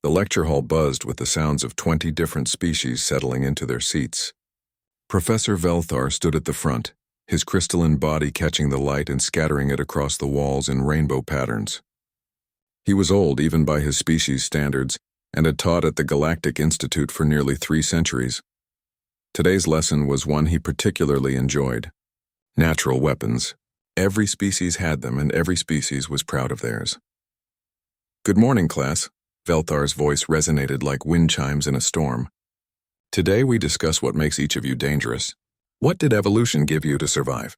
The lecture hall buzzed with the sounds of 20 different species settling into their seats. Professor Velthar stood at the front, his crystalline body catching the light and scattering it across the walls in rainbow patterns. He was old even by his species' standards and had taught at the Galactic Institute for nearly 3 centuries. Today's lesson was one he particularly enjoyed. Natural weapons. Every species had them, and every species was proud of theirs. "Good morning, class." Velthar's voice resonated like wind chimes in a storm. "Today we discuss what makes each of you dangerous. What did evolution give you to survive?"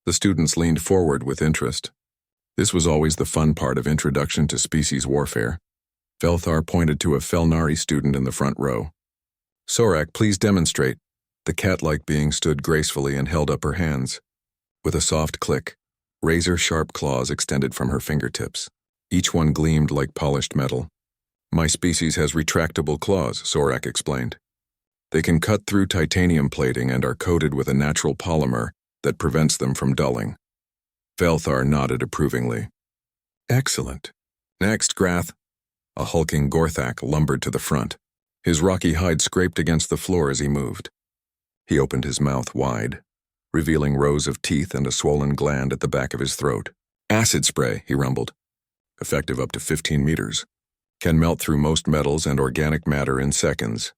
The students leaned forward with interest. This was always the fun part of Introduction to Species Warfare. Velthar pointed to a Felnari student in the front row. "Sorak, please demonstrate." The cat-like being stood gracefully and held up her hands. With a soft click, razor-sharp claws extended from her fingertips. Each one gleamed like polished metal. "My species has retractable claws," Sorak explained. "They can cut through titanium plating and are coated with a natural polymer that prevents them from dulling." Velthar nodded approvingly. "Excellent. Next, Grath." A hulking Gorthak lumbered to the front. His rocky hide scraped against the floor as he moved. He opened his mouth wide, revealing rows of teeth and a swollen gland at the back of his throat. "Acid spray," he rumbled. "Effective up to 15 meters. Can melt through most metals and organic matter in seconds."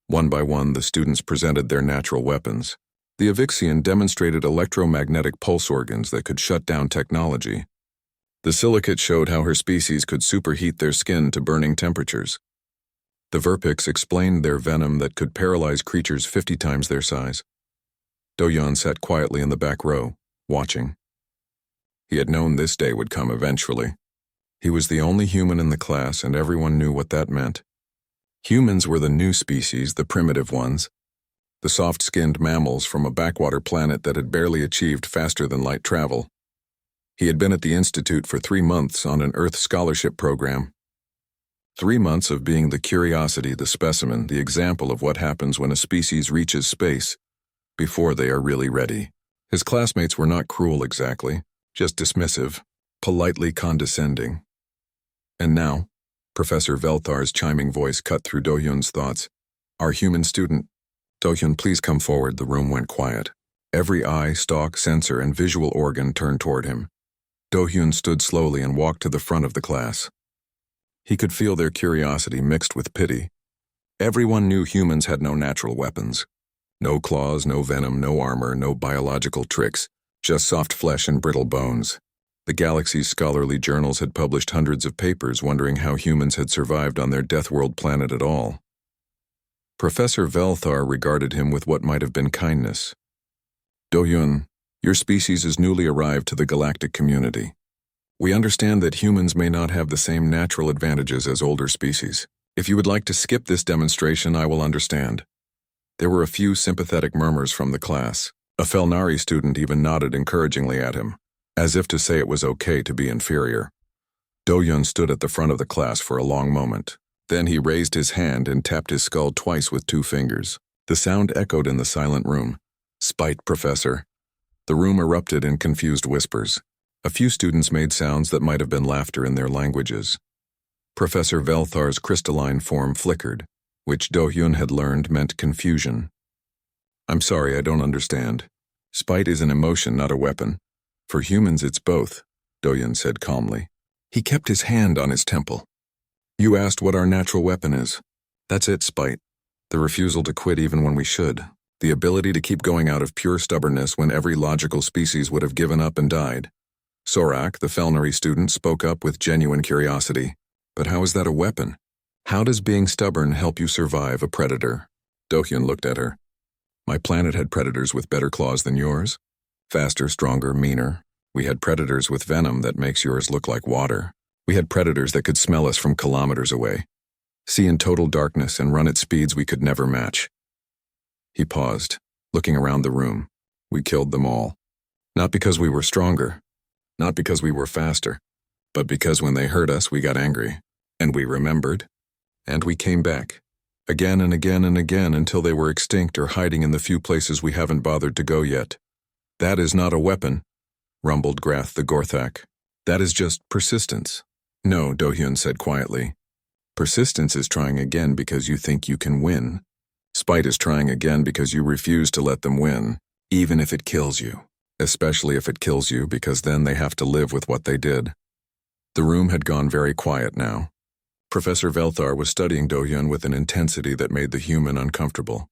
One by one, the students presented their natural weapons. The Avixian demonstrated electromagnetic pulse organs that could shut down technology. The silicate showed how her species could superheat their skin to burning temperatures. The Verpix explained their venom that could paralyze creatures 50 times their size. Doyon sat quietly in the back row, watching. He had known this day would come eventually. He was the only human in the class, and everyone knew what that meant. Humans were the new species, the primitive ones, the soft-skinned mammals from a backwater planet that had barely achieved faster-than-light travel. He had been at the Institute for 3 months on an Earth scholarship program. 3 months of being the curiosity, the specimen, the example of what happens when a species reaches space, before they are really ready. His classmates were not cruel exactly, just dismissive, politely condescending. And now, Professor Velthar's chiming voice cut through Dohyun's thoughts. "Our human student. Dohyun, please come forward." The room went quiet. Every eye, stalk, sensor, and visual organ turned toward him. Dohyun stood slowly and walked to the front of the class. He could feel their curiosity mixed with pity. Everyone knew humans had no natural weapons. No claws, no venom, no armor, no biological tricks, just soft flesh and brittle bones. The galaxy's scholarly journals had published hundreds of papers wondering how humans had survived on their death-world planet at all. Professor Velthar regarded him with what might have been kindness. "Dohyun, your species is newly arrived to the galactic community. We understand that humans may not have the same natural advantages as older species. If you would like to skip this demonstration, I will understand." There were a few sympathetic murmurs from the class. A Felnari student even nodded encouragingly at him, as if to say it was okay to be inferior. Dohyun stood at the front of the class for a long moment. Then he raised his hand and tapped his skull twice with 2 fingers. The sound echoed in the silent room. "Spite, Professor." The room erupted in confused whispers. A few students made sounds that might have been laughter in their languages. Professor Velthar's crystalline form flickered, which Dohyun had learned meant confusion. "I'm sorry, I don't understand. Spite is an emotion, not a weapon. For humans, it's both," Dohyun said calmly. He kept his hand on his temple. "You asked what our natural weapon is. That's it, Spite. The refusal to quit even when we should. The ability to keep going out of pure stubbornness when every logical species would have given up and died." Sorak, the Felnari student, spoke up with genuine curiosity. "But how is that a weapon? How does being stubborn help you survive a predator?" Dohyun looked at her. "My planet had predators with better claws than yours. Faster, stronger, meaner. We had predators with venom that makes yours look like water. We had predators that could smell us from kilometers away, see in total darkness, and run at speeds we could never match." He paused, looking around the room. "We killed them all. Not because we were stronger, not because we were faster, but because when they hurt us, we got angry. And we remembered. And we came back. Again and again and again until they were extinct or hiding in the few places we haven't bothered to go yet. That is not a weapon," rumbled Grath the Gorthak. "That is just persistence." "No," Dohyun said quietly. Persistence is trying again because you think you can win. Spite is trying again because you refuse to let them win, even if it kills you. Especially if it kills you, because then they have to live with what they did. The room had gone very quiet now. Professor Velthar was studying Do-hyun with an intensity that made the human uncomfortable.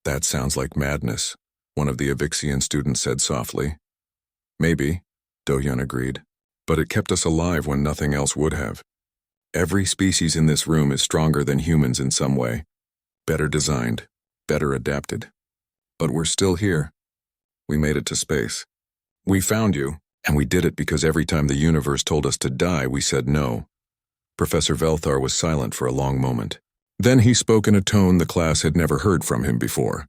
"That sounds like madness," one of the Avixian students said softly. "Maybe," Do-hyun agreed, "but it kept us alive when nothing else would have. Every species in this room is stronger than humans in some way. Better designed, better adapted. But we're still here. We made it to space. We found you, and we did it because every time the universe told us to die, we said no." Professor Velthar was silent for a long moment. Then he spoke in a tone the class had never heard from him before.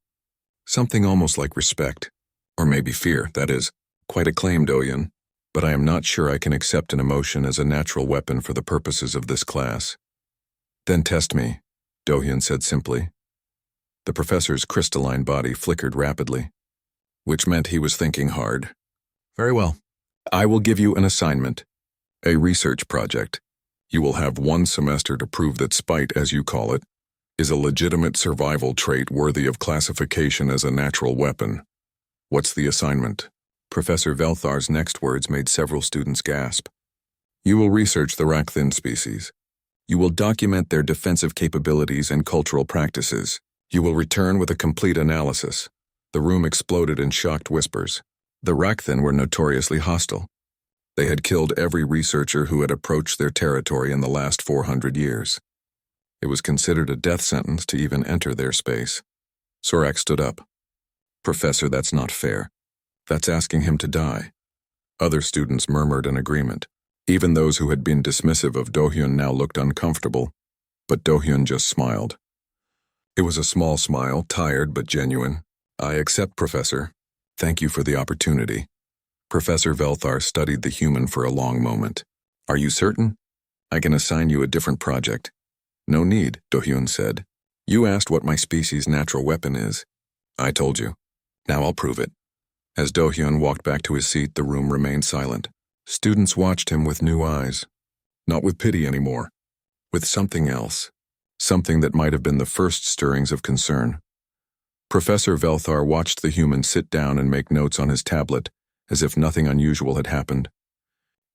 Something almost like respect, or maybe fear, that is. "Quite a claim, Do-hyun, but I am not sure I can accept an emotion as a natural weapon for the purposes of this class." "Then test me," Do-hyun said simply. The professor's crystalline body flickered rapidly, which meant he was thinking hard. "Very well. I will give you an assignment, a research project. You will have 1 semester to prove that spite, as you call it, is a legitimate survival trait worthy of classification as a natural weapon. What's the assignment?" Professor Velthar's next words made several students gasp. "You will research the Rakthin species. You will document their defensive capabilities and cultural practices. You will return with a complete analysis." The room exploded in shocked whispers. The Rakthin were notoriously hostile. They had killed every researcher who had approached their territory in the last 400 years. It was considered a death sentence to even enter their space. Sorak stood up. "Professor, that's not fair. That's asking him to die." Other students murmured in agreement. Even those who had been dismissive of Do-hyun now looked uncomfortable, but Do-hyun just smiled. It was a small smile, tired but genuine. "I accept, Professor. Thank you for the opportunity." Professor Velthar studied the human for a long moment. "Are you certain? I can assign you a different project." "No need," Do-hyun said. "You asked what my species' natural weapon is. I told you. Now I'll prove it." As Do-hyun walked back to his seat, the room remained silent. Students watched him with new eyes. Not with pity anymore. With something else. Something that might have been the first stirrings of concern. Professor Velthar watched the human sit down and make notes on his tablet, as if nothing unusual had happened.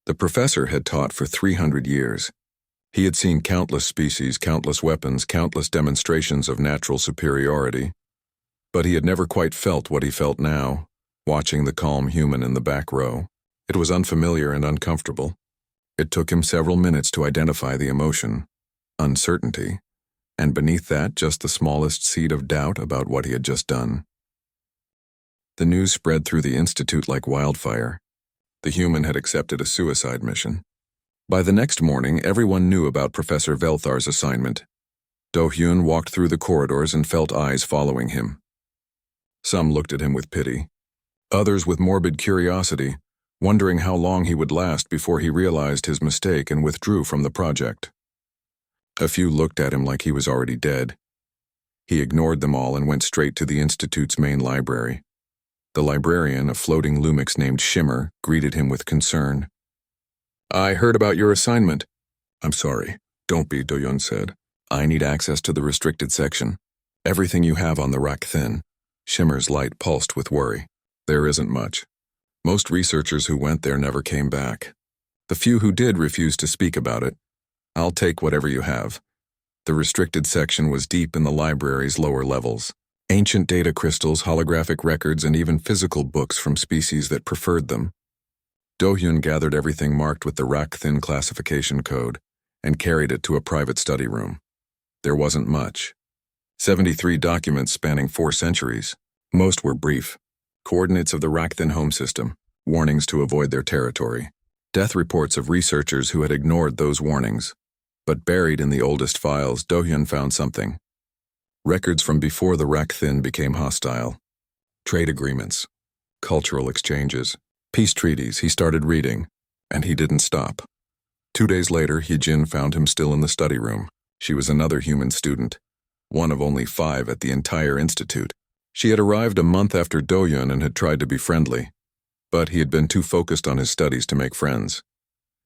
The professor had taught for 300 years. He had seen countless species, countless weapons, countless demonstrations of natural superiority. But he had never quite felt what he felt now, watching the calm human in the back row. It was unfamiliar and uncomfortable. It took him several minutes to identify the emotion, uncertainty, and beneath that just the smallest seed of doubt about what he had just done. The news spread through the institute like wildfire. The human had accepted a suicide mission. By the next morning, everyone knew about Professor Velthar's assignment. Do-hyun walked through the corridors and felt eyes following him. Some looked at him with pity. Others with morbid curiosity, wondering how long he would last before he realized his mistake and withdrew from the project. A few looked at him like he was already dead. He ignored them all and went straight to the institute's main library. The librarian, a floating lumix named Shimmer, greeted him with concern. "I heard about your assignment." "I'm sorry. Don't be," Do-hyun said. "I need access to the restricted section. Everything you have on the Rakthin." Shimmer's light pulsed with worry. "There isn't much. Most researchers who went there never came back. The few who did refused to speak about it. I'll take whatever you have." The restricted section was deep in the library's lower levels. Ancient data crystals, holographic records, and even physical books from species that preferred them. Do-hyun gathered everything marked with the Rakthin classification code and carried it to a private study room. There wasn't much. 73 documents spanning 4 centuries. Most were brief. Coordinates of the Rakthin home system, warnings to avoid their territory. Death reports of researchers who had ignored those warnings. But buried in the oldest files, Do-hyun found something. Records from before the Rakthin became hostile. Trade agreements, cultural exchanges, peace treaties. He started reading, and he didn't stop. 2 days later, Hee-jin found him still in the study room. She was another human student, one of only 5 at the entire institute. She had arrived a month after Do-hyun and had tried to be friendly, but he had been too focused on his studies to make friends.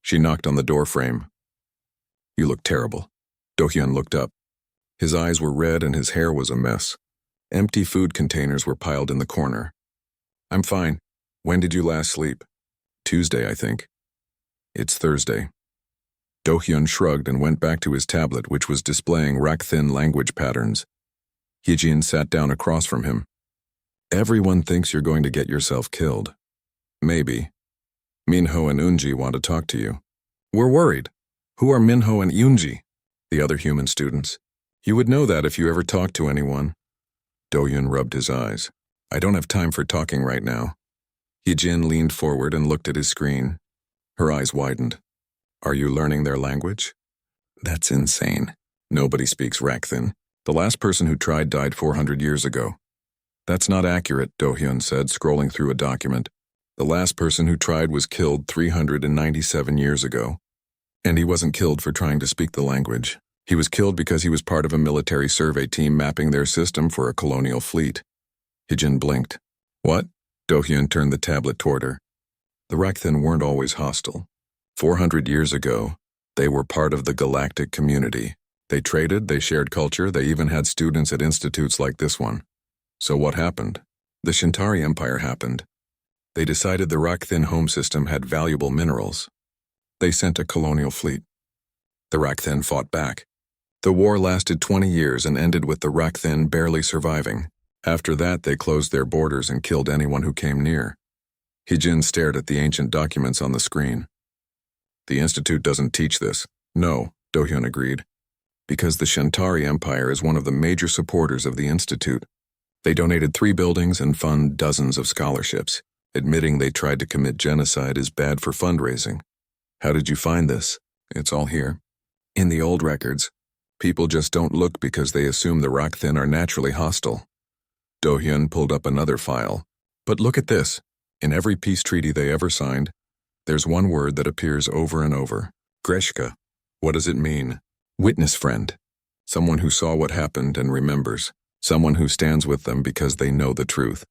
She knocked on the doorframe. "You look terrible." Do-hyun looked up. His eyes were red and his hair was a mess. Empty food containers were piled in the corner. I'm fine. When did you last sleep? Tuesday, I think. It's Thursday. Do-hyun shrugged and went back to his tablet, which was displaying Rakthin language patterns. Hee-jin sat down across from him. Everyone thinks you're going to get yourself killed. Maybe. Minho and Eunji want to talk to you. We're worried. Who are Minho and Eunji? The other human students. You would know that if you ever talked to anyone. Do-hyun rubbed his eyes. I don't have time for talking right now. Hee-jin leaned forward and looked at his screen. Her eyes widened. Are you learning their language? That's insane. Nobody speaks Rakthin. The last person who tried died 400 years ago. That's not accurate, Do-hyun said, scrolling through a document. The last person who tried was killed 397 years ago. And he wasn't killed for trying to speak the language. He was killed because he was part of a military survey team mapping their system for a colonial fleet. Hee-jin blinked. What? Do-hyun turned the tablet toward her. The Rakthin weren't always hostile. 400 years ago, they were part of the galactic community. They traded, they shared culture, they even had students at institutes like this one. So what happened? The Shintari Empire happened. They decided the Rakthin home system had valuable minerals. They sent a colonial fleet. The Rakthin fought back. The war lasted 20 years and ended with the Rakthin barely surviving. After that, they closed their borders and killed anyone who came near. Hee-jin stared at the ancient documents on the screen. The Institute doesn't teach this. No, Do-hyun agreed. Because the Shintari Empire is one of the major supporters of the Institute. They donated 3 buildings and fund dozens of scholarships. Admitting they tried to commit genocide is bad for fundraising. How did you find this? It's all here. In the old records. People just don't look because they assume the Rakthin are naturally hostile. Do-hyun pulled up another file. But look at this. In every peace treaty they ever signed, there's one word that appears over and over. Greshka. What does it mean? Witness friend. Someone who saw what happened and remembers. Someone who stands with them because they know the truth.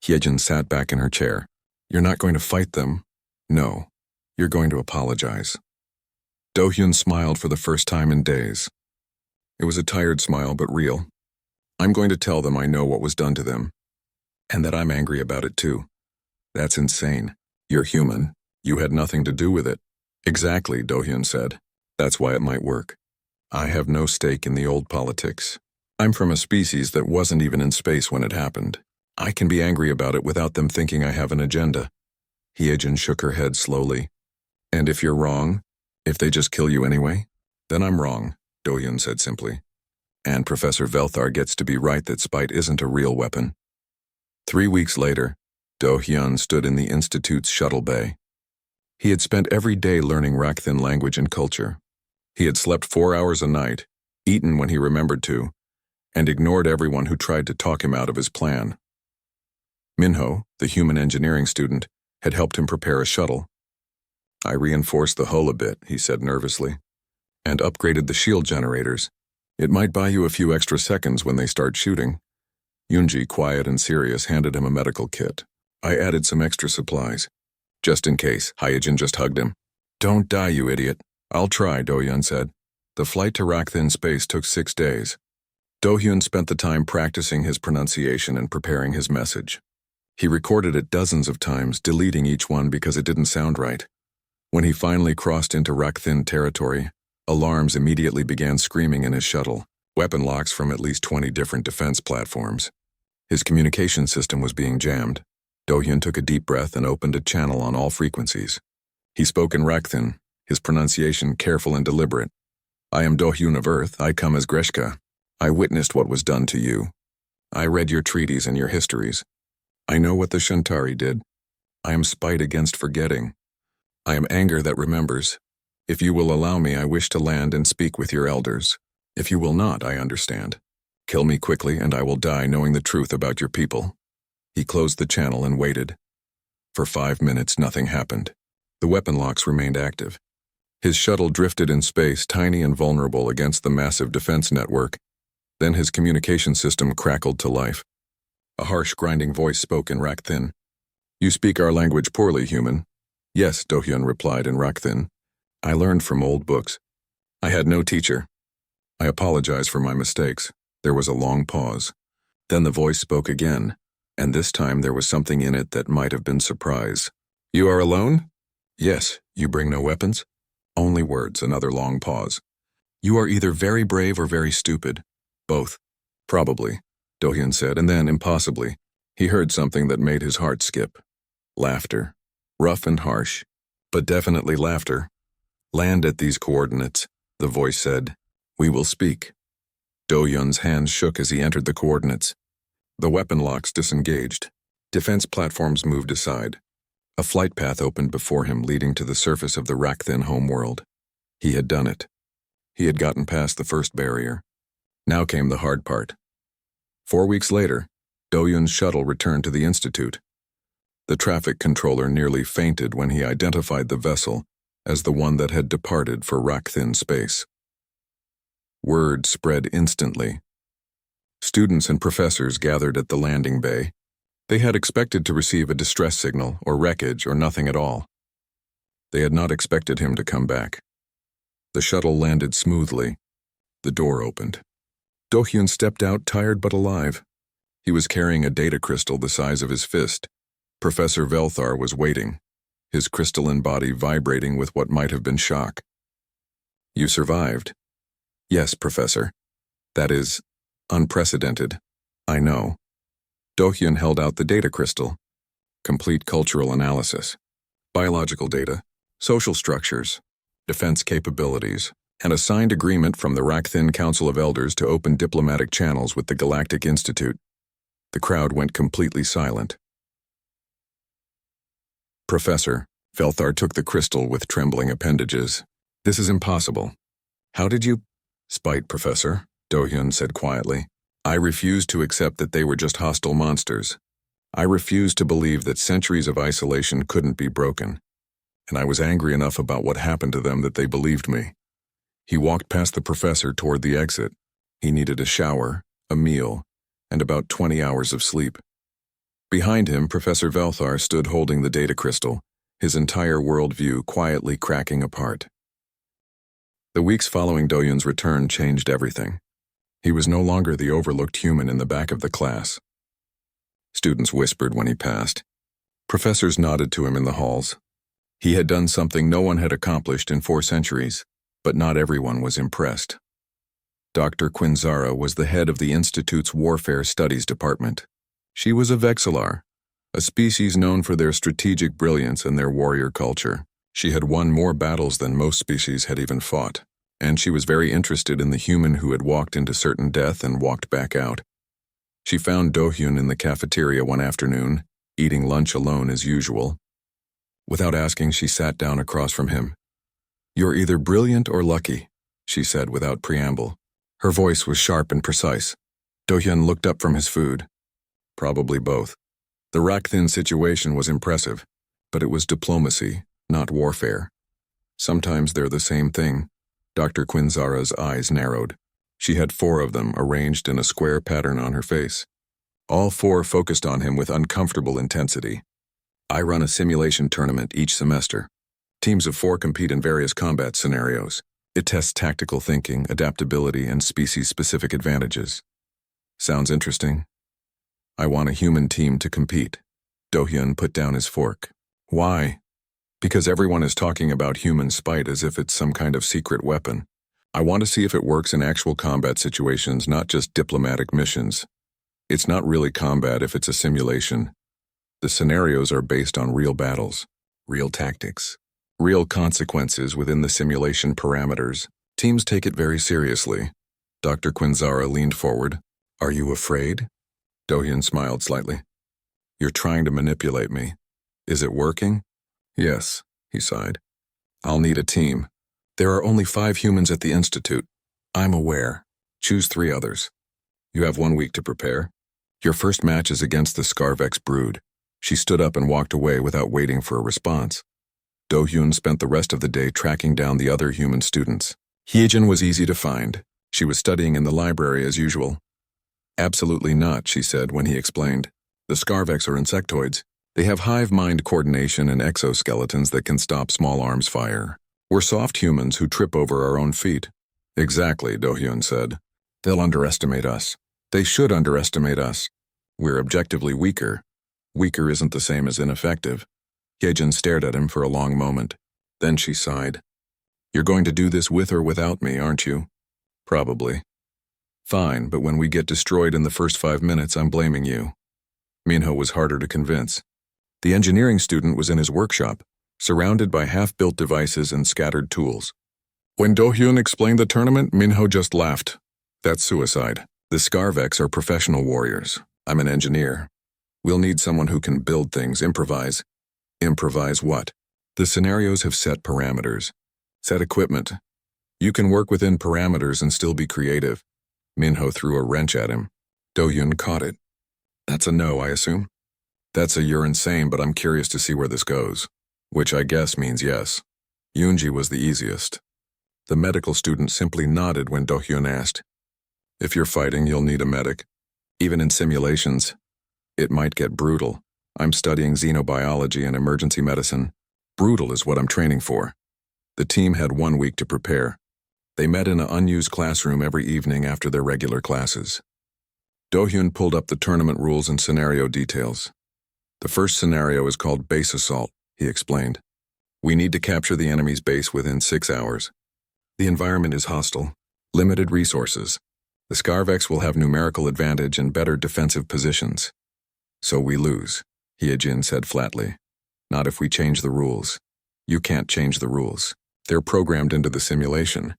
Hee-jin sat back in her chair. You're not going to fight them? No. You're going to apologize. Do-hyun smiled for the first time in days. It was a tired smile, but real. I'm going to tell them I know what was done to them. And that I'm angry about it too. That's insane. You're human. You had nothing to do with it. Exactly, Do-hyun said. That's why it might work. I have no stake in the old politics. I'm from a species that wasn't even in space when it happened. I can be angry about it without them thinking I have an agenda. Hee-jin shook her head slowly. And if you're wrong, if they just kill you anyway, then I'm wrong, Do-hyun said simply. And Professor Velthar gets to be right that spite isn't a real weapon. 3 weeks later, Do-hyun stood in the Institute's shuttle bay. He had spent every day learning Rakthin language and culture. He had slept 4 hours a night, eaten when he remembered to, and ignored everyone who tried to talk him out of his plan. Minho, the human engineering student, had helped him prepare a shuttle. I reinforced the hull a bit, he said nervously, and upgraded the shield generators. It might buy you a few extra seconds when they start shooting. Eunji, quiet and serious, handed him a medical kit. I added some extra supplies. Just in case, Hee-jin just hugged him. Don't die, you idiot. I'll try, Do-hyun said. The flight to Rakthin space took 6 days. Do-hyun spent the time practicing his pronunciation and preparing his message. He recorded it dozens of times, deleting each one because it didn't sound right. When he finally crossed into Rakthin territory, alarms immediately began screaming in his shuttle, weapon locks from at least 20 different defense platforms. His communication system was being jammed. Do-hyun took a deep breath and opened a channel on all frequencies. He spoke in Rakthin, his pronunciation careful and deliberate. I am Do-hyun of Earth, I come as Greshka. I witnessed what was done to you. I read your treaties and your histories. I know what the Shintari did. I am spite against forgetting. I am anger that remembers. If you will allow me, I wish to land and speak with your elders. If you will not, I understand. Kill me quickly and I will die knowing the truth about your people. He closed the channel and waited. For 5 minutes, nothing happened. The weapon locks remained active. His shuttle drifted in space, tiny and vulnerable against the massive defense network. Then his communication system crackled to life. A harsh, grinding voice spoke in Rakthin. You speak our language poorly, human. Yes, Do-hyun replied in Rakthin. I learned from old books. I had no teacher. I apologize for my mistakes. There was a long pause. Then the voice spoke again, and this time there was something in it that might have been surprise. You are alone? Yes. You bring no weapons? Only words. Another long pause. You are either very brave or very stupid. Both. Probably, Do-hyun said, and then, impossibly, he heard something that made his heart skip. Laughter. Rough and harsh, but definitely laughter. Land at these coordinates, the voice said. We will speak. Do-hyun's hands shook as he entered the coordinates. The weapon locks disengaged. Defense platforms moved aside. A flight path opened before him, leading to the surface of the Rakthin homeworld. He had done it. He had gotten past the first barrier. Now came the hard part. 4 weeks later, Do-hyun's shuttle returned to the Institute. The traffic controller nearly fainted when he identified the vessel as the one that had departed for Rakthin space. Word spread instantly. Students and professors gathered at the landing bay. They had expected to receive a distress signal or wreckage or nothing at all. They had not expected him to come back. The shuttle landed smoothly. The door opened. Do-hyun stepped out, tired but alive. He was carrying a data crystal the size of his fist. Professor Velthar was waiting, his crystalline body vibrating with what might have been shock. You survived. Yes, Professor. That is unprecedented. I know. Do-hyun held out the data crystal. Complete cultural analysis, biological data, social structures, defense capabilities, and a signed agreement from the Rakthin Council of Elders to open diplomatic channels with the Galactic Institute. The crowd went completely silent. Professor, Velthar took the crystal with trembling appendages. This is impossible. How did you? Spite, Professor, Do-hyun said quietly. I refuse to accept that they were just hostile monsters. I refuse to believe that centuries of isolation couldn't be broken. And I was angry enough about what happened to them that they believed me. He walked past the professor toward the exit. He needed a shower, a meal, and about 20 hours of sleep. Behind him, Professor Velthar stood holding the data crystal, his entire worldview quietly cracking apart. The weeks following Do-hyun's return changed everything. He was no longer the overlooked human in the back of the class. Students whispered when he passed. Professors nodded to him in the halls. He had done something no one had accomplished in 4 centuries, but not everyone was impressed. Dr. Quinzara was the head of the Institute's Warfare Studies Department. She was a Vexillar, a species known for their strategic brilliance and their warrior culture. She had won more battles than most species had even fought, and she was very interested in the human who had walked into certain death and walked back out. She found Do-hyun in the cafeteria one afternoon, eating lunch alone as usual. Without asking, she sat down across from him. You're either brilliant or lucky, she said without preamble. Her voice was sharp and precise. Do-hyun looked up from his food. Probably both. The Rakthin situation was impressive, but it was diplomacy, not warfare. Sometimes they're the same thing. Dr. Quinzara's eyes narrowed. She had 4 of them arranged in a square pattern on her face. All 4 focused on him with uncomfortable intensity. I run a simulation tournament each semester. Teams of 4 compete in various combat scenarios. It tests tactical thinking, adaptability, and species-specific advantages. Sounds interesting. I want a human team to compete. Do-hyun put down his fork. Why? Because everyone is talking about human spite as if it's some kind of secret weapon. I want to see if it works in actual combat situations, not just diplomatic missions. It's not really combat if it's a simulation. The scenarios are based on real battles, real tactics, real consequences within the simulation parameters. Teams take it very seriously. Dr. Quinzara leaned forward. Are you afraid? Do-hyun smiled slightly. You're trying to manipulate me. Is it working? Yes, he sighed. I'll need a team. There are only 5 humans at the Institute. I'm aware. Choose 3 others. You have 1 week to prepare. Your first match is against the Scarvex brood. She stood up and walked away without waiting for a response. Do-hyun spent the rest of the day tracking down the other human students. Hyejin was easy to find. She was studying in the library as usual. Absolutely not, she said when he explained. The Scarvex are insectoids. They have hive-mind coordination and exoskeletons that can stop small arms fire. We're soft humans who trip over our own feet. Exactly, Do-hyun said. They'll underestimate us. They should underestimate us. We're objectively weaker. Weaker isn't the same as ineffective. Hyejin stared at him for a long moment. Then she sighed. You're going to do this with or without me, aren't you? Probably. Fine, but when we get destroyed in the first 5 minutes, I'm blaming you. Minho was harder to convince. The engineering student was in his workshop, surrounded by half-built devices and scattered tools. When Do-hyun explained the tournament, Minho just laughed. That's suicide. The Scarvex are professional warriors. I'm an engineer. We'll need someone who can build things, improvise. Improvise what? The scenarios have set parameters. Set equipment. You can work within parameters and still be creative. Minho threw a wrench at him. Do-hyun caught it. That's a no, I assume? That's a you're insane, but I'm curious to see where this goes. Which I guess means yes. Yoonji was the easiest. The medical student simply nodded when Do-hyun asked, If you're fighting, you'll need a medic. Even in simulations, it might get brutal. I'm studying xenobiology and emergency medicine. Brutal is what I'm training for. The team had 1 week to prepare. They met in an unused classroom every evening after their regular classes. Do-hyun pulled up the tournament rules and scenario details. The first scenario is called base assault, he explained. We need to capture the enemy's base within 6 hours. The environment is hostile. Limited resources. The Scarvex will have numerical advantage and better defensive positions. So we lose, Hyejin said flatly. Not if we change the rules. You can't change the rules. They're programmed into the simulation.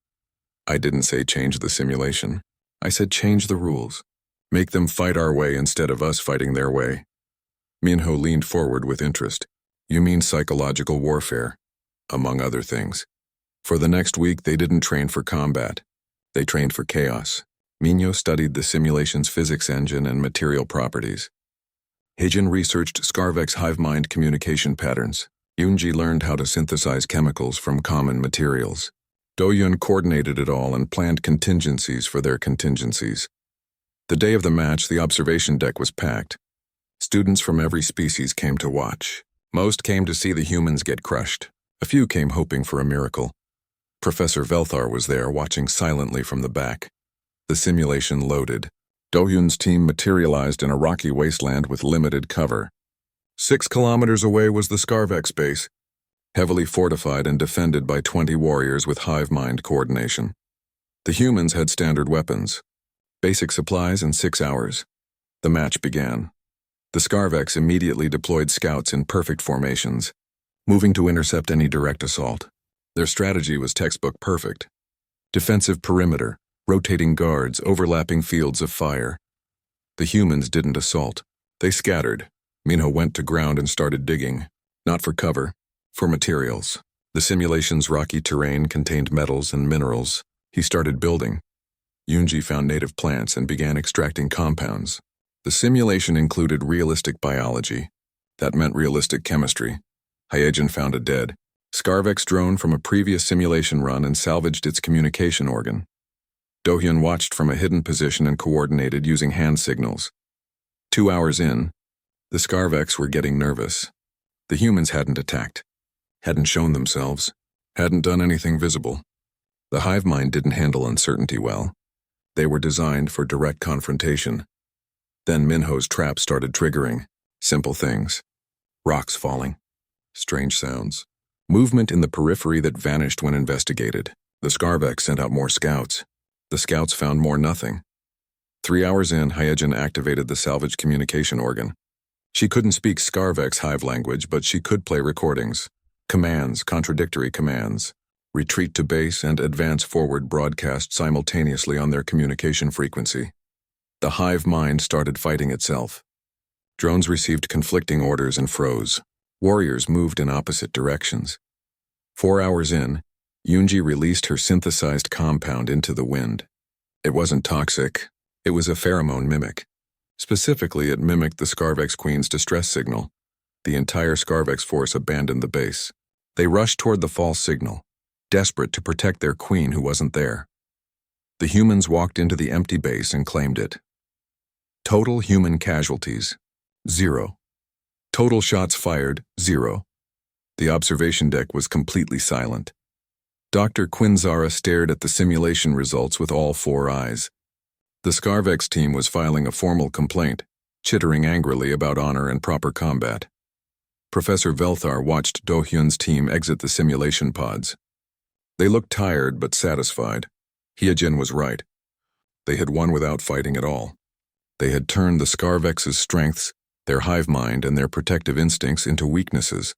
I didn't say change the simulation. I said change the rules. Make them fight our way instead of us fighting their way. Minho leaned forward with interest. You mean psychological warfare, among other things. For the next week, they didn't train for combat. They trained for chaos. Minho studied the simulation's physics engine and material properties. Hyejin researched Scarvex hive mind communication patterns. Yoonji learned how to synthesize chemicals from common materials. Do-hyun coordinated it all and planned contingencies for their contingencies. The day of the match, the observation deck was packed. Students from every species came to watch. Most came to see the humans get crushed. A few came hoping for a miracle. Professor Velthar was there, watching silently from the back. The simulation loaded. Do-hyun's team materialized in a rocky wasteland with limited cover. 6 kilometers away was the Scarvex base, heavily fortified and defended by 20 warriors with hive mind coordination. The humans had standard weapons. Basic supplies in 6 hours. The match began. The Scarvex immediately deployed scouts in perfect formations, moving to intercept any direct assault. Their strategy was textbook perfect. Defensive perimeter, rotating guards, overlapping fields of fire. The humans didn't assault. They scattered. Minho went to ground and started digging, not for cover, for materials. The simulation's rocky terrain contained metals and minerals. He started building. Yoonji found native plants and began extracting compounds. The simulation included realistic biology. That meant realistic chemistry. Hyejin found a dead Scarvex drone from a previous simulation run and salvaged its communication organ. Do-hyun watched from a hidden position and coordinated using hand signals. 2 hours in, the Scarvex were getting nervous. The humans hadn't attacked, hadn't shown themselves, hadn't done anything visible. The hive mind didn't handle uncertainty well. They were designed for direct confrontation. Then Minho's trap started triggering. Simple things. Rocks falling. Strange sounds. Movement in the periphery that vanished when investigated. The Scarvex sent out more scouts. The scouts found more nothing. 3 hours in, Hyejin activated the salvage communication organ. She couldn't speak Scarvex hive language, but she could play recordings. Commands, contradictory commands. Retreat to base and advance forward broadcast simultaneously on their communication frequency. The hive mind started fighting itself. Drones received conflicting orders and froze. Warriors moved in opposite directions. 4 hours in, Yoonji released her synthesized compound into the wind. It wasn't toxic. It was a pheromone mimic. Specifically, it mimicked the Scarvex Queen's distress signal. The entire Scarvex force abandoned the base. They rushed toward the false signal, desperate to protect their queen who wasn't there. The humans walked into the empty base and claimed it. Total human casualties, 0. Total shots fired, 0. The observation deck was completely silent. Dr. Quinzara stared at the simulation results with all four eyes. The Scarvex team was filing a formal complaint, chittering angrily about honor and proper combat. Professor Velthar watched Do-hyun's team exit the simulation pods. They looked tired but satisfied. Hyejin was right. They had won without fighting at all. They had turned the Scarvex's strengths, their hive mind, and their protective instincts into weaknesses.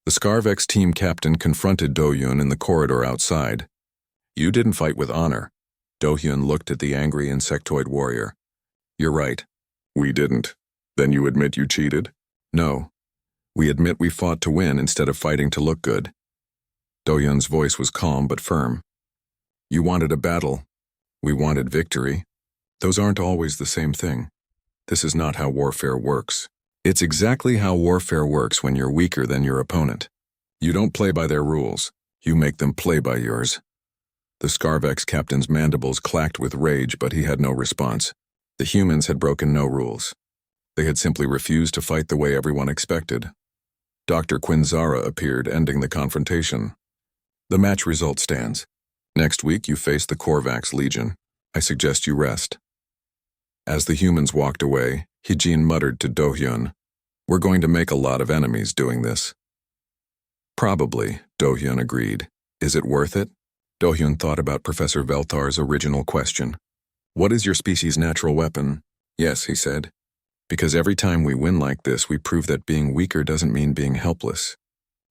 The Scarvex team captain confronted Do-hyun in the corridor outside. "You didn't fight with honor." Do-hyun looked at the angry insectoid warrior. "You're right. We didn't. Then you admit you cheated?" "No. We admit we fought to win instead of fighting to look good." Do-hyun's voice was calm but firm. "You wanted a battle. We wanted victory. Those aren't always the same thing. This is not how warfare works. It's exactly how warfare works when you're weaker than your opponent. You don't play by their rules. You make them play by yours." The Scarvex captain's mandibles clacked with rage, but he had no response. The humans had broken no rules. They had simply refused to fight the way everyone expected. Dr. Quinzara appeared, ending the confrontation. "The match result stands. Next week you face the Korvax Legion. I suggest you rest." As the humans walked away, Hyejin muttered to Do-hyun, "We're going to make a lot of enemies doing this." "Probably," Do-hyun agreed. "Is it worth it?" Do-hyun thought about Professor Velthar's original question. "What is your species' natural weapon?" "Yes," he said. "Because every time we win like this, we prove that being weaker doesn't mean being helpless.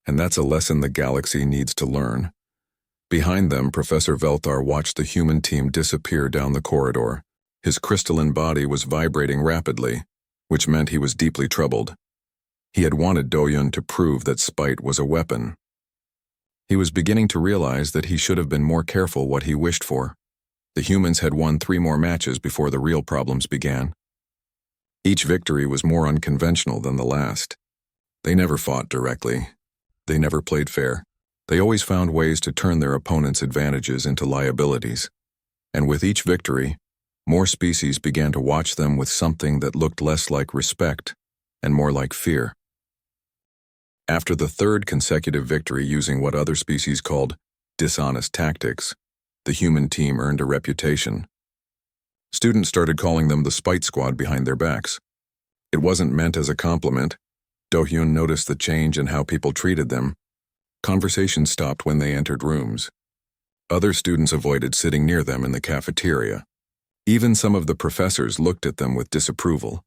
And that's a lesson the galaxy needs to learn." Behind them, Professor Velthar watched the human team disappear down the corridor. His crystalline body was vibrating rapidly, which meant he was deeply troubled. He had wanted Do-hyun to prove that spite was a weapon. He was beginning to realize that he should have been more careful what he wished for. The humans had won 3 more matches before the real problems began. Each victory was more unconventional than the last. They never fought directly. They never played fair. They always found ways to turn their opponents' advantages into liabilities. And with each victory, more species began to watch them with something that looked less like respect and more like fear. After the 3rd consecutive victory using what other species called dishonest tactics, the human team earned a reputation. Students started calling them the Spite Squad behind their backs. It wasn't meant as a compliment. Do-hyun noticed the change in how people treated them. Conversations stopped when they entered rooms. Other students avoided sitting near them in the cafeteria. Even some of the professors looked at them with disapproval.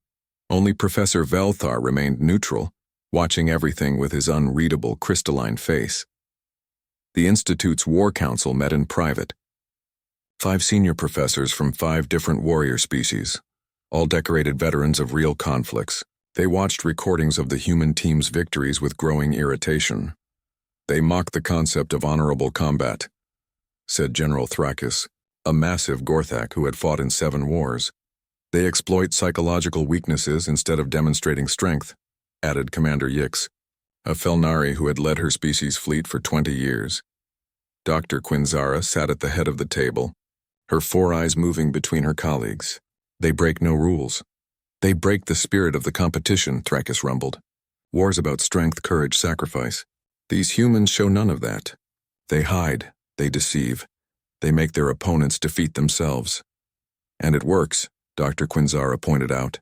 Only Professor Velthar remained neutral, watching everything with his unreadable crystalline face. The Institute's War Council met in private. 5 senior professors from 5 different warrior species, all decorated veterans of real conflicts. They watched recordings of the human team's victories with growing irritation. "They mock the concept of honorable combat," said General Thrakis, a massive Gorthak who had fought in 7 wars. "They exploit psychological weaknesses instead of demonstrating strength," added Commander Yix, a Felnari who had led her species' fleet for 20 years. Dr. Quinzara sat at the head of the table, her 4 eyes moving between her colleagues. "They break no rules. They break the spirit of the competition," Thrakis rumbled. "War's about strength, courage, sacrifice. These humans show none of that. They hide, they deceive, they make their opponents defeat themselves. And it works," Dr. Quinzara pointed out,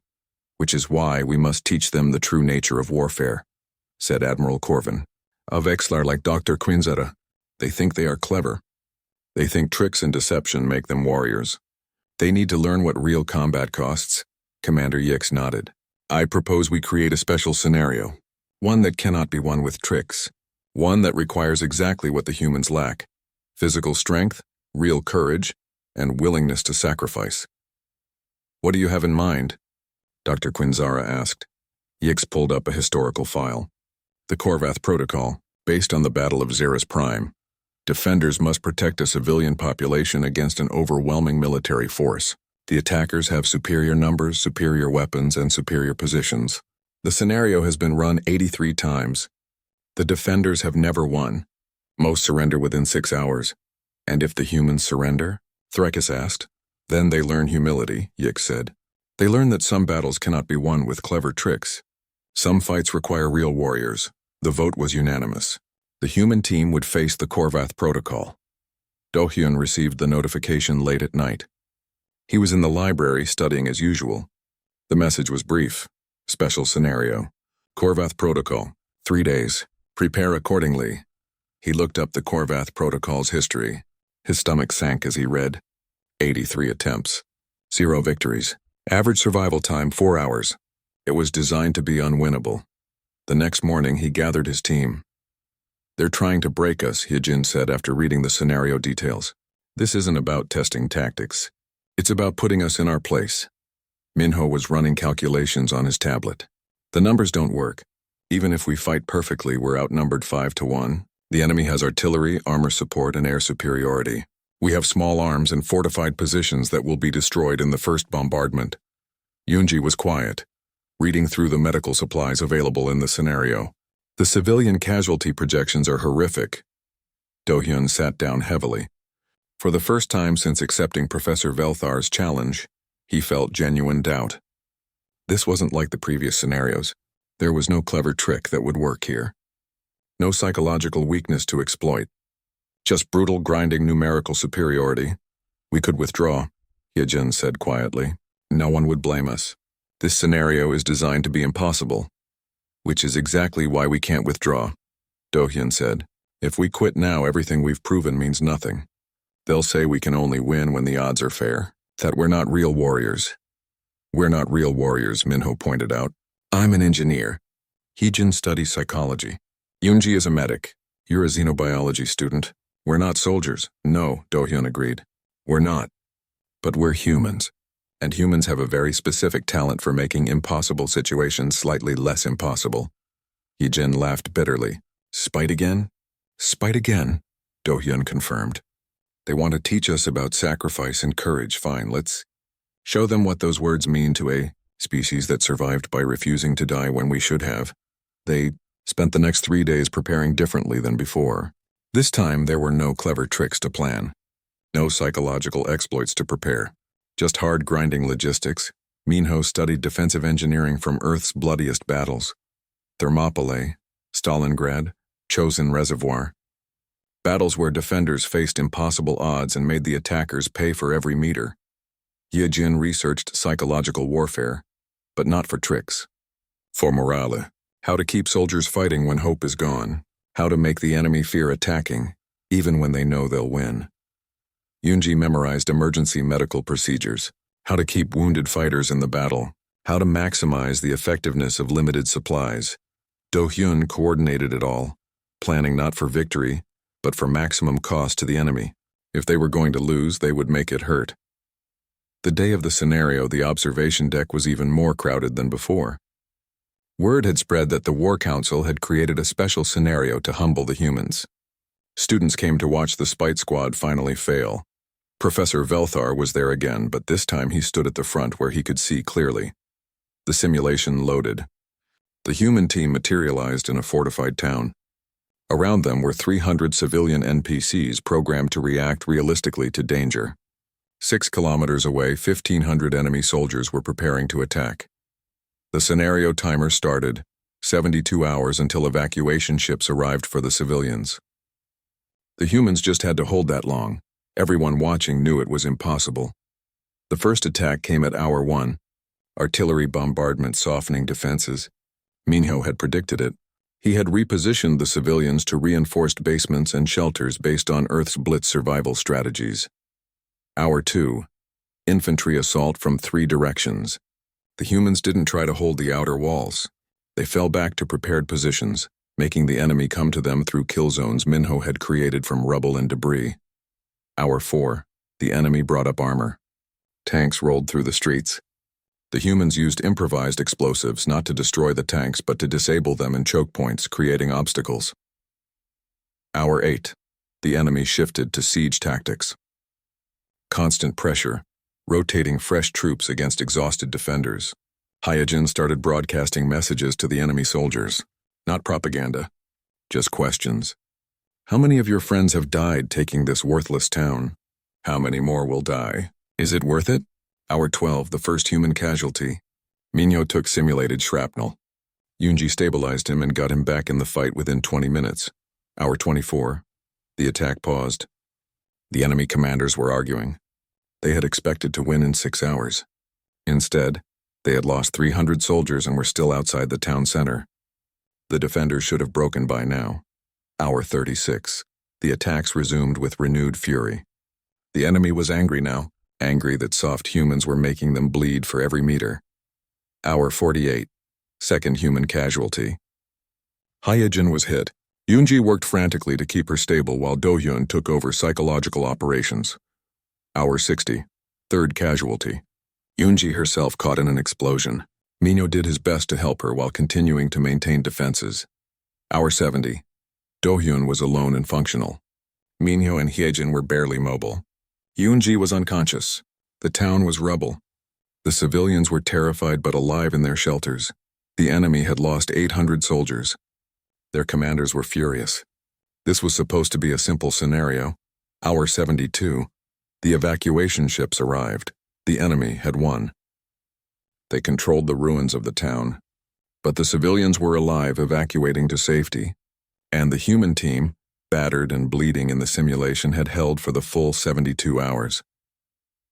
"which is why we must teach them the true nature of warfare," said Admiral Corvin. "A Vexlar like Dr. Quinzara, they think they are clever. They think tricks and deception make them warriors. They need to learn what real combat costs." Commander Yix nodded. "I propose we create a special scenario, one that cannot be won with tricks, one that requires exactly what the humans lack: physical strength, real courage, and willingness to sacrifice." "What do you have in mind?" Dr. Quinzara asked. Yix pulled up a historical file. "The Korvath Protocol, based on the Battle of Xeris Prime. Defenders must protect a civilian population against an overwhelming military force. The attackers have superior numbers, superior weapons, and superior positions. The scenario has been run 83 times. The defenders have never won. Most surrender within 6 hours. And if the humans surrender?" Thrakis asked. "Then they learn humility," Yix said. "They learn that some battles cannot be won with clever tricks. Some fights require real warriors." The vote was unanimous. The human team would face the Korvath Protocol. Do-hyun received the notification late at night. He was in the library studying as usual. The message was brief. Special scenario. Korvath Protocol. 3 days. Prepare accordingly. He looked up the Korvath Protocol's history. His stomach sank as he read. 83 attempts. 0 victories. Average survival time 4 hours. It was designed to be unwinnable. The next morning he gathered his team. "They're trying to break us," Hyejin said after reading the scenario details. "This isn't about testing tactics. It's about putting us in our place." Minho was running calculations on his tablet. "The numbers don't work. Even if we fight perfectly, we're outnumbered 5-1. The enemy has artillery, armor support, and air superiority. We have small arms and fortified positions that will be destroyed in the first bombardment." Yoonji was quiet, reading through the medical supplies available in the scenario. "The civilian casualty projections are horrific." Do-hyun sat down heavily. For the first time since accepting Professor Velthar's challenge, he felt genuine doubt. This wasn't like the previous scenarios. There was no clever trick that would work here. No psychological weakness to exploit. Just brutal grinding numerical superiority. "We could withdraw," Hyejin said quietly. "No one would blame us. This scenario is designed to be impossible, which is exactly why we can't withdraw," Do-hyun said. "If we quit now, everything we've proven means nothing. They'll say we can only win when the odds are fair, that we're not real warriors." "We're not real warriors," Minho pointed out. "I'm an engineer. Hyejin studies psychology. Yoonji is a medic. You're a xenobiology student. We're not soldiers." "No," Do-hyun agreed. "We're not. But we're humans. And humans have a very specific talent for making impossible situations slightly less impossible." Hyejin laughed bitterly. "Spite again?" "Spite again," Do-hyun confirmed. "They want to teach us about sacrifice and courage. Fine, let's show them what those words mean to a species that survived by refusing to die when we should have." They spent the next 3 days preparing differently than before. This time there were no clever tricks to plan. No psychological exploits to prepare. Just hard grinding logistics. Minho studied defensive engineering from Earth's bloodiest battles. Thermopylae, Stalingrad, Chosin Reservoir. Battles where defenders faced impossible odds and made the attackers pay for every meter. Hyejin researched psychological warfare, but not for tricks. For morale. How to keep soldiers fighting when hope is gone. How to make the enemy fear attacking, even when they know they'll win. Yoonji memorized emergency medical procedures. How to keep wounded fighters in the battle. How to maximize the effectiveness of limited supplies. Do-hyun coordinated it all, planning not for victory, but for maximum cost to the enemy. If they were going to lose, they would make it hurt. The day of the scenario, the observation deck was even more crowded than before. Word had spread that the War Council had created a special scenario to humble the humans. Students came to watch the Spite Squad finally fail. Professor Velthar was there again, but this time he stood at the front where he could see clearly. The simulation loaded. The human team materialized in a fortified town. Around them were 300 civilian NPCs programmed to react realistically to danger. 6 kilometers away, 1,500 enemy soldiers were preparing to attack. The scenario timer started, 72 hours until evacuation ships arrived for the civilians. The humans just had to hold that long. Everyone watching knew it was impossible. The first attack came at hour 1. Artillery bombardment softening defenses. Minho had predicted it. He had repositioned the civilians to reinforced basements and shelters based on Earth's blitz survival strategies. Hour 2. Infantry assault from 3 directions. The humans didn't try to hold the outer walls. They fell back to prepared positions, making the enemy come to them through kill zones Minho had created from rubble and debris. Hour 4. The enemy brought up armor. Tanks rolled through the streets. The humans used improvised explosives not to destroy the tanks but to disable them in choke points, creating obstacles. Hour 8. The enemy shifted to siege tactics. Constant pressure, rotating fresh troops against exhausted defenders. Hyejin started broadcasting messages to the enemy soldiers. Not propaganda, just questions. How many of your friends have died taking this worthless town? How many more will die? Is it worth it? Hour 12, the first human casualty. Minho took simulated shrapnel. Yoonji stabilized him and got him back in the fight within 20 minutes. Hour 24. The attack paused. The enemy commanders were arguing. They had expected to win in 6 hours. Instead, they had lost 300 soldiers and were still outside the town center. The defenders should have broken by now. Hour 36. The attacks resumed with renewed fury. The enemy was angry now, angry that soft humans were making them bleed for every meter. Hour 48. Second human casualty. Hyejin was hit. Yoonji worked frantically to keep her stable while Do-hyun took over psychological operations. Hour 60. Third casualty. Yoonji herself caught in an explosion. Minho did his best to help her while continuing to maintain defenses. Hour 70. Do-hyun was alone and functional. Minho and Hyejin were barely mobile. Yoonji was unconscious. The town was rubble. The civilians were terrified but alive in their shelters. The enemy had lost 800 soldiers. Their commanders were furious. This was supposed to be a simple scenario. Hour 72. The evacuation ships arrived. The enemy had won. They controlled the ruins of the town. But the civilians were alive, evacuating to safety. And the human team, battered and bleeding in the simulation, had held for the full 72 hours.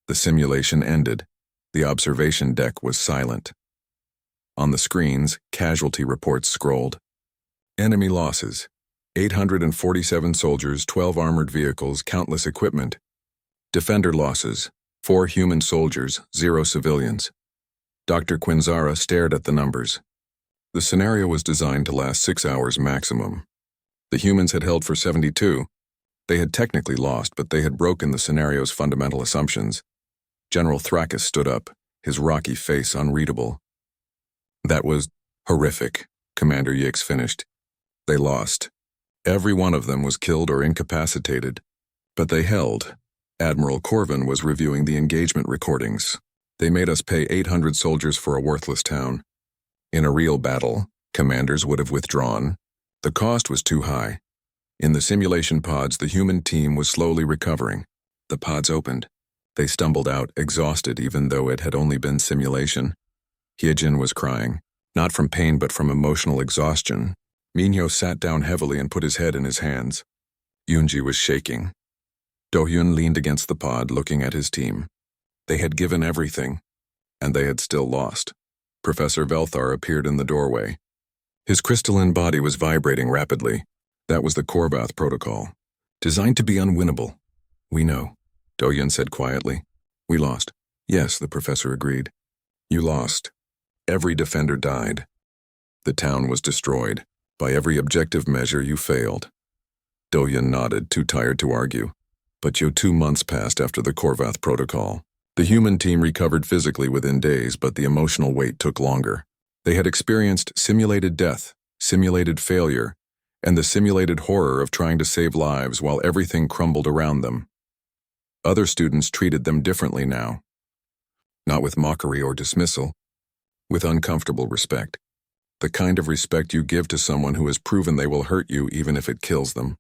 The simulation ended. The observation deck was silent. On the screens, casualty reports scrolled. Enemy losses: 847 soldiers, 12 armored vehicles, countless equipment. Defender losses: 4 human soldiers, 0 civilians. Dr. Quinzara stared at the numbers. The scenario was designed to last 6 hours maximum. The humans had held for 72. They had technically lost, but they had broken the scenario's fundamental assumptions. General Thrakus stood up, his rocky face unreadable. That was horrific, Commander Yix finished. They lost. Every one of them was killed or incapacitated. But they held. Admiral Corvin was reviewing the engagement recordings. They made us pay 800 soldiers for a worthless town. In a real battle, commanders would have withdrawn. The cost was too high. In the simulation pods, the human team was slowly recovering. The pods opened. They stumbled out, exhausted even though it had only been simulation. Hyejin was crying, not from pain but from emotional exhaustion. Minho sat down heavily and put his head in his hands. Yoonji was shaking. Do-hyun leaned against the pod, looking at his team. They had given everything, and they had still lost. Professor Velthar appeared in the doorway. His crystalline body was vibrating rapidly. That was the Korvath protocol, designed to be unwinnable. We know, Do-hyun said quietly. We lost. Yes, the professor agreed. You lost. Every defender died. The town was destroyed. By every objective measure, you failed. Do-hyun nodded, too tired to argue. But 2 months passed after the Korvath protocol. The human team recovered physically within days, but the emotional wait took longer. They had experienced simulated death, simulated failure, and the simulated horror of trying to save lives while everything crumbled around them. Other students treated them differently now. Not with mockery or dismissal, with uncomfortable respect. The kind of respect you give to someone who has proven they will hurt you even if it kills them.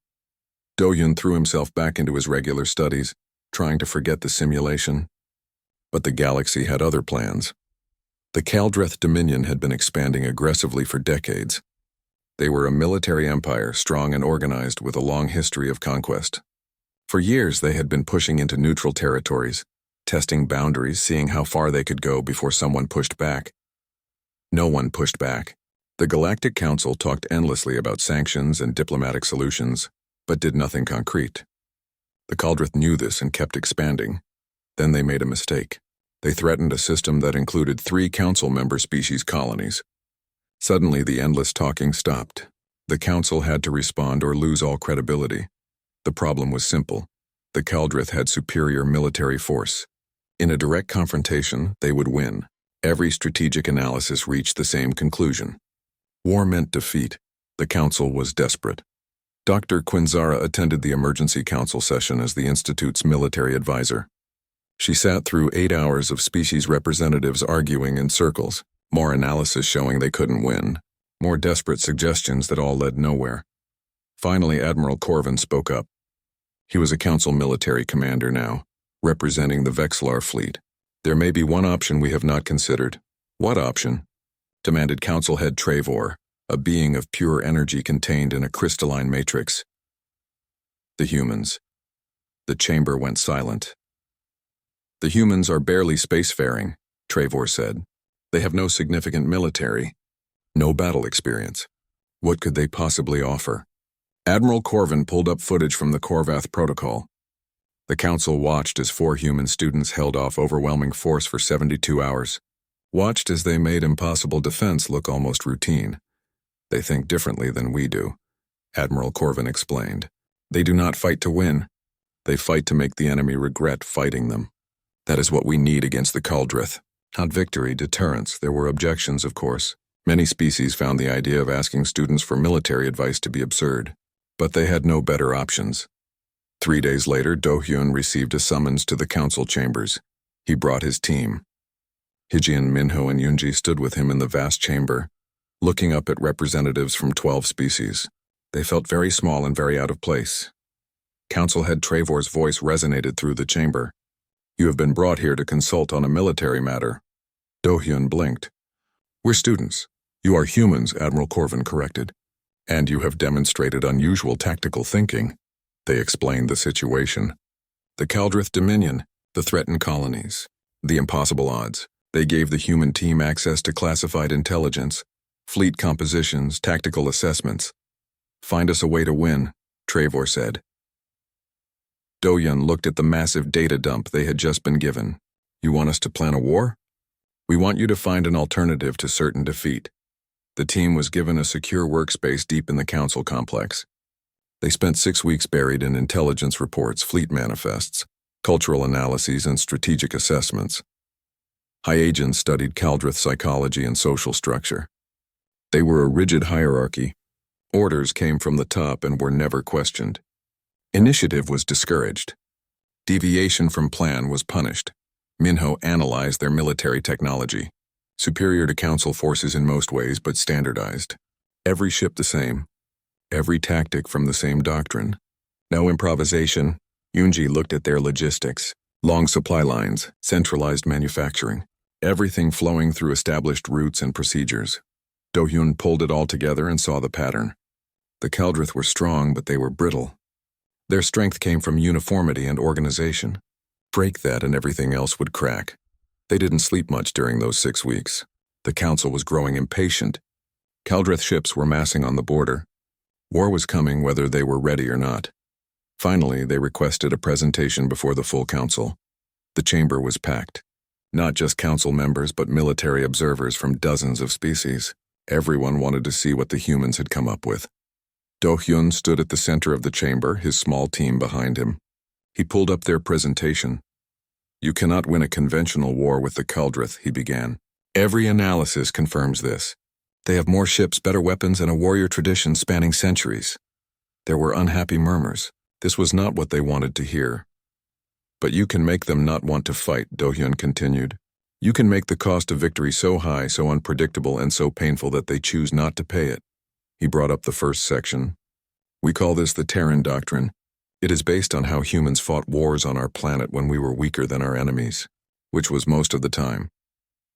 Do-hyun threw himself back into his regular studies, trying to forget the simulation. But the galaxy had other plans. The Kaldreth Dominion had been expanding aggressively for decades. They were a military empire, strong and organized, with a long history of conquest. For years they had been pushing into neutral territories, testing boundaries, seeing how far they could go before someone pushed back. No one pushed back. The Galactic Council talked endlessly about sanctions and diplomatic solutions, but did nothing concrete. The Kaldreth knew this and kept expanding. Then they made a mistake. They threatened a system that included 3 council-member species colonies. Suddenly, the endless talking stopped. The council had to respond or lose all credibility. The problem was simple. The Kaldreth had superior military force. In a direct confrontation, they would win. Every strategic analysis reached the same conclusion. War meant defeat. The council was desperate. Dr. Quinzara attended the emergency council session as the Institute's military advisor. She sat through 8 hours of species representatives arguing in circles, more analysis showing they couldn't win, more desperate suggestions that all led nowhere. Finally, Admiral Corvin spoke up. He was a council military commander now, representing the Vexlar fleet. There may be one option we have not considered. What option? Demanded Council Head Trevor, a being of pure energy contained in a crystalline matrix. The humans. The chamber went silent. The humans are barely spacefaring, Trevor said. They have no significant military, no battle experience. What could they possibly offer? Admiral Corvin pulled up footage from the Corvath Protocol. The council watched as 4 human students held off overwhelming force for 72 hours. Watched as they made impossible defense look almost routine. They think differently than we do, Admiral Corvin explained. They do not fight to win. They fight to make the enemy regret fighting them. That is what we need against the Kaldrith. Not victory, deterrence. There were objections, of course. Many species found the idea of asking students for military advice to be absurd. But they had no better options. 3 days later, Do-hyun received a summons to the council chambers. He brought his team. Hijin, Minho, and Yoonji stood with him in the vast chamber, looking up at representatives from 12 species. They felt very small and very out of place. Council head Trevor's voice resonated through the chamber. You have been brought here to consult on a military matter. Do-hyun blinked. We're students. You are humans, Admiral Corvin corrected. And you have demonstrated unusual tactical thinking. They explained the situation. The Kaldrith Dominion, the threatened colonies, the impossible odds. They gave the human team access to classified intelligence, fleet compositions, tactical assessments. Find us a way to win, Trevor said. Do-hyun looked at the massive data dump they had just been given. You want us to plan a war? We want you to find an alternative to certain defeat. The team was given a secure workspace deep in the council complex. They spent 6 weeks buried in intelligence reports, fleet manifests, cultural analyses, and strategic assessments. High agents studied Kaldrith psychology and social structure. They were a rigid hierarchy. Orders came from the top and were never questioned. Initiative was discouraged. Deviation from plan was punished. Minho analyzed their military technology. Superior to council forces in most ways, but standardized. Every ship the same. Every tactic from the same doctrine. No improvisation. Yoonji looked at their logistics. Long supply lines, centralized manufacturing. Everything flowing through established routes and procedures. Do-hyun pulled it all together and saw the pattern. The Kaldrith were strong, but they were brittle. Their strength came from uniformity and organization. Break that and everything else would crack. They didn't sleep much during those 6 weeks. The council was growing impatient. Kaldrith ships were massing on the border. War was coming whether they were ready or not. Finally, they requested a presentation before the full council. The chamber was packed. Not just council members, but military observers from dozens of species. Everyone wanted to see what the humans had come up with. Do-hyun stood at the center of the chamber, his small team behind him. He pulled up their presentation. You cannot win a conventional war with the Kaldrith, he began. Every analysis confirms this. They have more ships, better weapons, and a warrior tradition spanning centuries. There were unhappy murmurs. This was not what they wanted to hear. But you can make them not want to fight, Do-hyun continued. You can make the cost of victory so high, so unpredictable, and so painful that they choose not to pay it. He brought up the first section. We call this the Terran Doctrine. It is based on how humans fought wars on our planet when we were weaker than our enemies, which was most of the time.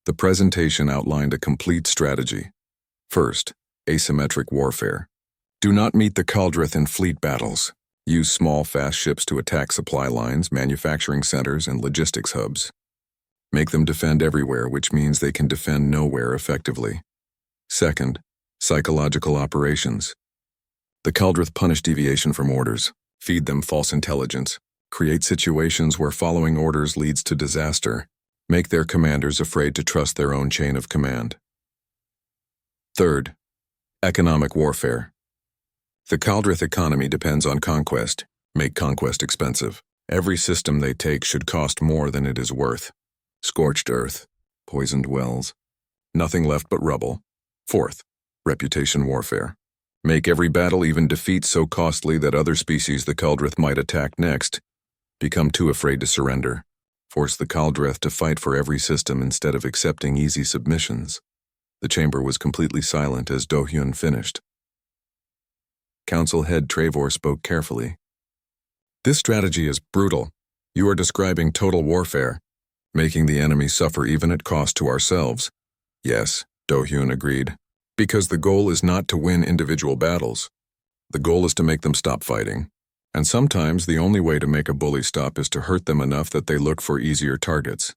The presentation outlined a complete strategy. First, asymmetric warfare. Do not meet the Kaldrith in fleet battles. Use small, fast ships to attack supply lines, manufacturing centers, and logistics hubs. Make them defend everywhere, which means they can defend nowhere effectively. Second, psychological operations. The Kaldrith punish deviation from orders, feed them false intelligence, create situations where following orders leads to disaster, make their commanders afraid to trust their own chain of command. Third, economic warfare. The Kaldrith economy depends on conquest. Make conquest expensive. Every system they take should cost more than it is worth. Scorched earth, poisoned wells, nothing left but rubble. Fourth, reputation warfare. Make every battle, even defeat, so costly that other species the Kaldrith might attack next become too afraid to surrender. Force the Kaldrith to fight for every system instead of accepting easy submissions. The chamber was completely silent as Do-hyun finished. Council head Trevor spoke carefully. This strategy is brutal. You are describing total warfare, making the enemy suffer even at cost to ourselves. Yes, Do-hyun agreed. Because the goal is not to win individual battles. The goal is to make them stop fighting. And sometimes the only way to make a bully stop is to hurt them enough that they look for easier targets.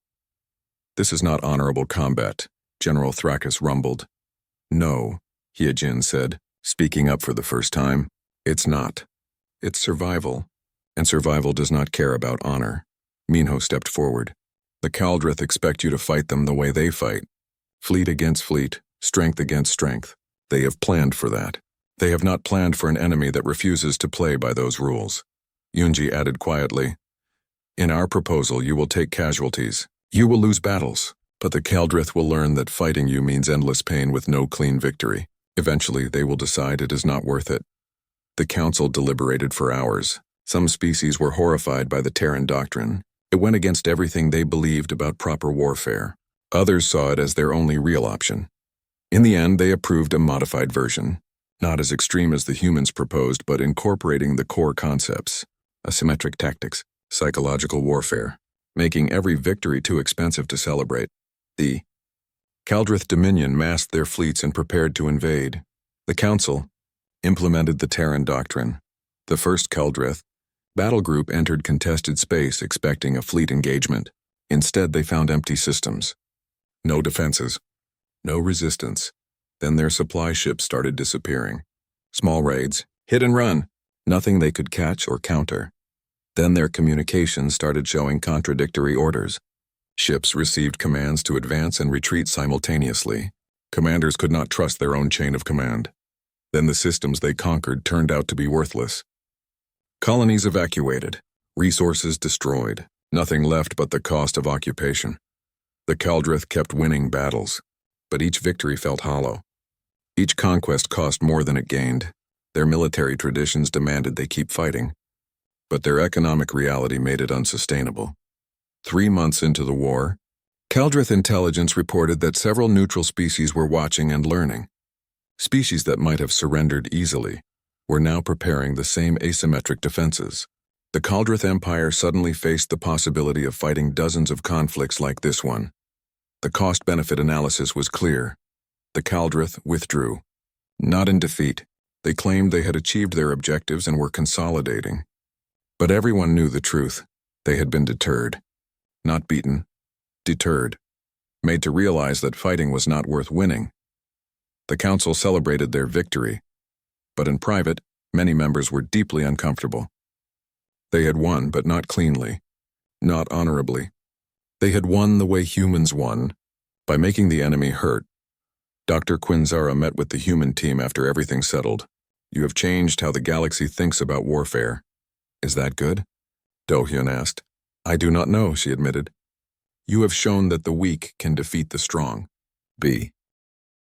This is not honorable combat, General Thrakus rumbled. No, Hyejin said, speaking up for the first time. It's not. It's survival. And survival does not care about honor. Minho stepped forward. The Kaldrith expect you to fight them the way they fight. Fleet against fleet, strength against strength. They have planned for that. They have not planned for an enemy that refuses to play by those rules. Yunji added quietly, in our proposal you will take casualties. You will lose battles, but the Kaldrith will learn that fighting you means endless pain with no clean victory. Eventually they will decide it is not worth it. The council deliberated for hours. Some species were horrified by the Terran doctrine. It went against everything they believed about proper warfare. Others saw it as their only real option. In the end, they approved a modified version. Not as extreme as the humans proposed, but incorporating the core concepts. Asymmetric tactics, psychological warfare, making every victory too expensive to celebrate. The Kaldrith Dominion massed their fleets and prepared to invade. The Council implemented the Terran doctrine. The first Kaldrith battle group entered contested space expecting a fleet engagement. Instead, they found empty systems. No defenses. No resistance. Then their supply ships started disappearing. Small raids, hit and run, nothing they could catch or counter. Then their communications started showing contradictory orders. Ships received commands to advance and retreat simultaneously. Commanders could not trust their own chain of command. Then the systems they conquered turned out to be worthless. Colonies evacuated, resources destroyed, nothing left but the cost of occupation. The Kaldrith kept winning battles, but each victory felt hollow. Each conquest cost more than it gained. Their military traditions demanded they keep fighting, but their economic reality made it unsustainable. 3 months into the war, Kaldrith intelligence reported that several neutral species were watching and learning. Species that might have surrendered easily were now preparing the same asymmetric defenses. The Kaldrith Empire suddenly faced the possibility of fighting dozens of conflicts like this one. The cost-benefit analysis was clear. The Kaldrith withdrew. Not in defeat. They claimed they had achieved their objectives and were consolidating. But everyone knew the truth. They had been deterred. Not beaten. Deterred. Made to realize that fighting was not worth winning. The council celebrated their victory, but in private, many members were deeply uncomfortable. They had won, but not cleanly. Not honorably. They had won the way humans won, by making the enemy hurt. Dr. Quinzara met with the human team after everything settled. You have changed how the galaxy thinks about warfare. Is that good? Do-hyun asked. I do not know, she admitted. You have shown that the weak can defeat the strong. B.